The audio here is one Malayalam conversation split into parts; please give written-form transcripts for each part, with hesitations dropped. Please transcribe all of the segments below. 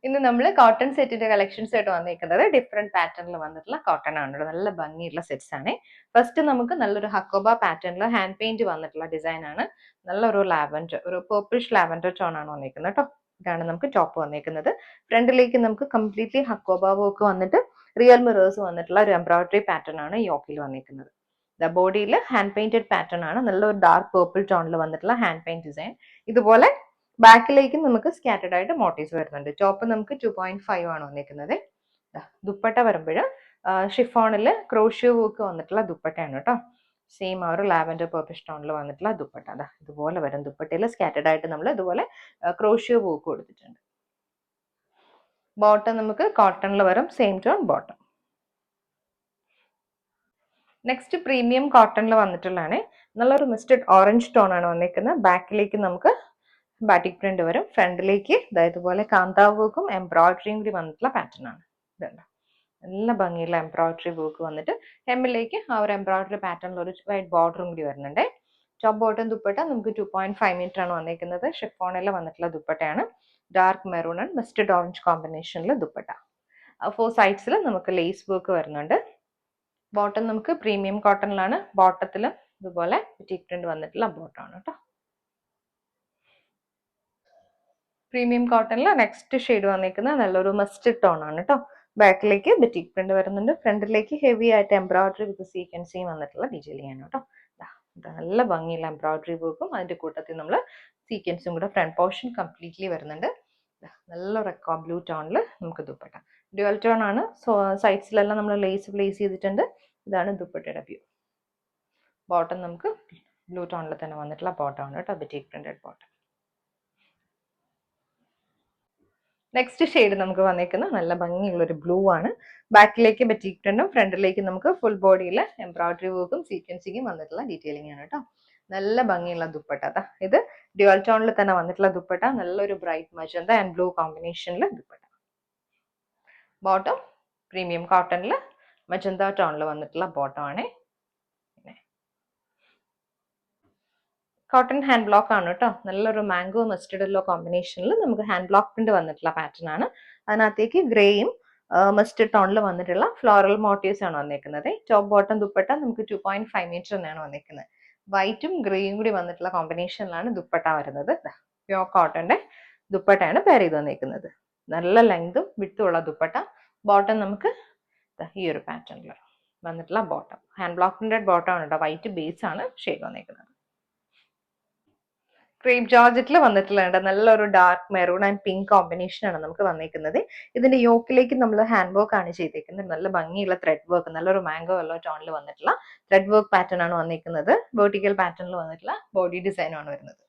ഇന്ന് നമ്മൾ കോട്ടൺ സെറ്റിന്റെ കളക്ഷൻസ് ആയിട്ട് വന്നിരിക്കുന്നത് ഡിഫറെന്റ് പാറ്റേണിൽ വന്നിട്ടുള്ള കോട്ടൺ ആണ്. നല്ല ഭംഗിയുള്ള സെറ്റ്സ് ആണ്. ഫസ്റ്റ് നമുക്ക് നല്ലൊരു ഹക്കോബ പാറ്റേണിൽ ഹാൻഡ് പെയിന്റ് വന്നിട്ടുള്ള ഡിസൈൻ ആണ്. നല്ലൊരു ലാവൻഡർ, ഒരു പർപ്പിഷ് ലാവൻഡർ ടോൺ ആണ് വന്നിരിക്കുന്നത് കേട്ടോ. ഇതാണ് നമുക്ക് ടോപ്പ് വന്നിരിക്കുന്നത്. ഫ്രണ്ടിലേക്ക് നമുക്ക് കംപ്ലീറ്റ്ലി ഹക്കോബ വർക്ക് വന്നിട്ട് റിയൽ മിറേഴ്സ് വന്നിട്ടുള്ള ഒരു എംബ്രോയിഡറി പാറ്റേൺ ആണ് യോക്കിൽ വന്നിരിക്കുന്നത്. ബോഡിയിൽ ഹാൻഡ് പെയിന്റഡ് പാറ്റേൺ ആണ്. നല്ലൊരു ഡാർക്ക് പേർപ്പിൾ ടോണിൽ വന്നിട്ടുള്ള ഹാൻഡ് പെയിന്റ് ഡിസൈൻ. ഇതുപോലെ ബാക്കിലേക്ക് നമുക്ക് സ്കാറ്റേഡ് ആയിട്ട് മോട്ടീവ്സ് വരുന്നുണ്ട്. ടോപ്പ് നമുക്ക് 2.5 ആണ് വന്നിരിക്കുന്നത്. ദുപ്പട്ട വരുമ്പോൾ ഷിഫോണിൽ ക്രോഷ്യോ വർക്ക് വന്നിട്ടുള്ള ദുപ്പട്ടയാണ് കേട്ടോ. സെയിം ആ ഒരു ലാവൻഡർ പർപ്പിഷ് ടോണിൽ വന്നിട്ടുള്ള ദുപ്പട്ട. ഇതുപോലെ വരും. ദുപ്പട്ടയിൽ സ്കാറ്റേഡ് ആയിട്ട് നമ്മൾ ഇതുപോലെ ക്രോഷ്യോ വർക്ക് കൊടുത്തിട്ടുണ്ട്. ബോട്ടം നമുക്ക് കോട്ടണിൽ വരും, same tone bottom. Next premium കോട്ടണിൽ വന്നിട്ടുള്ളതാണ്. നല്ലൊരു മിസ്റ്റഡ് ഓറഞ്ച് ടോൺ ആണ് വന്നിരിക്കുന്നത്. ബാക്കിലേക്ക് നമുക്ക് ബാറ്റിക് പ്രിന്റ് വരും. ഫ്രണ്ടിലേക്ക് ഇതുപോലെ കാന്താവ് വർക്കും എംബ്രോയിഡറിയും കൂടി വന്നിട്ടുള്ള പാറ്റേൺ ആണ്. ഇതുണ്ട്, നല്ല ഭംഗിയുള്ള എംബ്രോയിഡറി വർക്ക് വന്നിട്ട് ഹെമ്മിലേക്ക് ആ ഒരു എംബ്രോയിഡറി പാറ്റേണിൽ ഒരു വൈറ്റ് ബോർഡറും കൂടി വരുന്നുണ്ട്. ടോപ്പ് ബോട്ടം ദുപ്പട്ട നമുക്ക് 2.5 മീറ്റർ ആണ് വന്നിരിക്കുന്നത്. ഷിഫോണിൽ വന്നിട്ടുള്ള ദുപ്പട്ടയാണ്. Dark maroon and misted orange കോമ്പിനേഷനിൽ ദുപ്പട്ട. 4 സൈഡ്സിൽ നമുക്ക് ലേസ് വർക്ക് വരുന്നുണ്ട്. ബോട്ടം നമുക്ക് പ്രീമിയം കോട്ടണിലാണ്. ബോട്ടത്തിൽ ഇതുപോലെ ബാറ്റിക് പ്രിന്റ് വന്നിട്ടുള്ള ബോട്ടമാണ് കേട്ടോ. പ്രീമിയം കോട്ടണിൽ നെക്സ്റ്റ് ഷെയ്ഡ് വന്നിരിക്കുന്നത് നല്ലൊരു മസ്റ്റർഡ് ടോൺ ആണ് കേട്ടോ. ബാക്കിലേക്ക് ബാറ്റിക് പ്രിന്റ് വരുന്നുണ്ട്. ഫ്രണ്ടിലേക്ക് ഹെവി ആയിട്ട് എംബ്രോയിഡറി വിത്ത് സീക്വൻസിയും വന്നിട്ടുള്ള ഡീറ്റെയിലിംഗ് ആണ് കേട്ടോ. നല്ല ഭംഗിയുള്ള എംബ്രോയിഡറി വർക്കും അതിന്റെ കൂട്ടത്തിൽ നമ്മൾ സീക്വൻസും കൂടെ ഫ്രണ്ട് പോർഷൻ കംപ്ലീറ്റ്ലി വരുന്നുണ്ട്. നല്ല റെക്കോ ബ്ലൂ ടോണിൽ നമുക്ക് ദുപ്പട്ട. ഡ്യുവൽ ടോൺ ആണ്. സൈഡ്സിലെല്ലാം നമ്മൾ ലേസ് പ്ലേസ് ചെയ്തിട്ടുണ്ട്. ഇതാണ് ദുപ്പട്ടയുടെ വ്യൂ. ബോട്ടം നമുക്ക് ബ്ലൂ ടോണിൽ തന്നെ വന്നിട്ടുള്ള ബോട്ടമാണ് കേട്ടോ. Batik printed bottom. Next shade നമുക്ക് വന്നിരിക്കുന്നത് നല്ല ഭംഗിയുള്ള ഒരു ബ്ലൂ ആണ്. ബാക്കിലേക്ക് ബാറ്റിക് പ്രിന്റും ഫ്രണ്ടിലേക്ക് നമുക്ക് ഫുൾ ബോഡിയിൽ എംബ്രോയിഡറി വർക്കും സീക്വൻസിങ്ങും വന്നിട്ടുള്ള ഡീറ്റെയിലിംഗ് ആണ് കേട്ടോ. നല്ല ഭംഗിയുള്ള ദുപ്പട്ട. ഇത് ഡ്യുവൽ ടോണിൽ തന്നെ വന്നിട്ടുള്ള ദുപ്പട്ട. നല്ലൊരു ബ്രൈറ്റ് മജന്ത ആൻഡ് ബ്ലൂ കോമ്പിനേഷനിൽ ദുപ്പട്ട. ബോട്ടം പ്രീമിയം കോട്ടണിൽ മജന്ത ടോണിൽ വന്നിട്ടുള്ള ബോട്ടം ആണ്. കോട്ടൺ ഹാൻഡ് ബ്ലോക്ക് ആണ് കേട്ടോ. നല്ലൊരു മാംഗോ മസ്റ്റർഡ് യെല്ലോ കോമ്പിനേഷനിൽ നമുക്ക് ഹാൻഡ് ബ്ലോക്ക് പ്രിന്റ് വന്നിട്ടുള്ള പാറ്റേൺ ആണ്. അതിനകത്തേക്ക് ഗ്രേയും മസ്റ്റർഡ് ടോണിൽ വന്നിട്ടുള്ള ഫ്ലോറൽ മോട്ടീവ്സ് ആണ് വന്നിരിക്കുന്നത്. ടോപ്പ് ബോട്ടം ദുപ്പട്ട നമുക്ക് 2.5 മീറ്റർ തന്നെയാണ് വന്നിരിക്കുന്നത്. വൈറ്റും ഗ്രേയും കൂടി വന്നിട്ടുള്ള കോമ്പിനേഷനിലാണ് ദുപ്പട്ട വരുന്നത്. പ്യോർ കോട്ടന്റെ ദുപ്പട്ടയാണ് പെയർ ചെയ്ത് വന്നിരിക്കുന്നത്. നല്ല ലെങ്തും വിട്ടും ഉള്ള ദുപ്പട്ട. ബോട്ടം നമുക്ക് ഈ ഒരു പാറ്റേണിൽ വന്നിട്ടുള്ള bottom. Hand block printed bottom ആണ് കേട്ടോ. വൈറ്റ് ബേസ് ആണ് ഷെയ്ഡ് വന്നിരിക്കുന്നത്. ക്രീം ജോർജറ്റിൽ വന്നിട്ടുള്ള നല്ലൊരു dark maroon and pink combination ആണ് നമുക്ക് വന്നിരിക്കുന്നത്. ഇതിന്റെ യോക്കിലേക്ക് നമ്മൾ ഹാൻഡ് വർക്ക് ആണ് ചെയ്തേക്കുന്നത്. നല്ല ഭംഗിയുള്ള ത്രെഡ് വർക്ക്, നല്ലൊരു മാംഗോ യെല്ലോ ടോണിൽ വന്നിട്ടുള്ള ത്രെഡ് വർക്ക് പാറ്റേൺ ആണ് വന്നിരിക്കുന്നത്. വെർട്ടിക്കൽ പാറ്റേണിൽ വന്നിട്ടുള്ള ബോഡി ഡിസൈൻ ആണ് വരുന്നത്.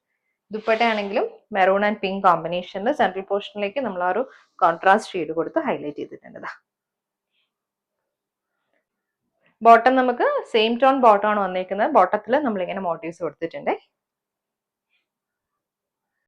ദുപ്പട്ട ആണെങ്കിലും മെറൂൺ ആൻഡ് പിങ്ക് കോമ്പിനേഷനിൽ സെൻട്രൽ പോർഷനിലേക്ക് നമ്മൾ ആ ഒരു കോൺട്രാസ്റ്റ് ഷെയ്ഡ് കൊടുത്ത് ഹൈലൈറ്റ് ചെയ്തിട്ടുണ്ട്. ബോട്ടം നമുക്ക് സെയിം ടോൺ ബോട്ടം ആണ് വന്നിരിക്കുന്നത്. ബോട്ടത്തിൽ നമ്മൾ ഇങ്ങനെ മോട്ടീവ്സ് കൊടുത്തിട്ടുണ്ട്.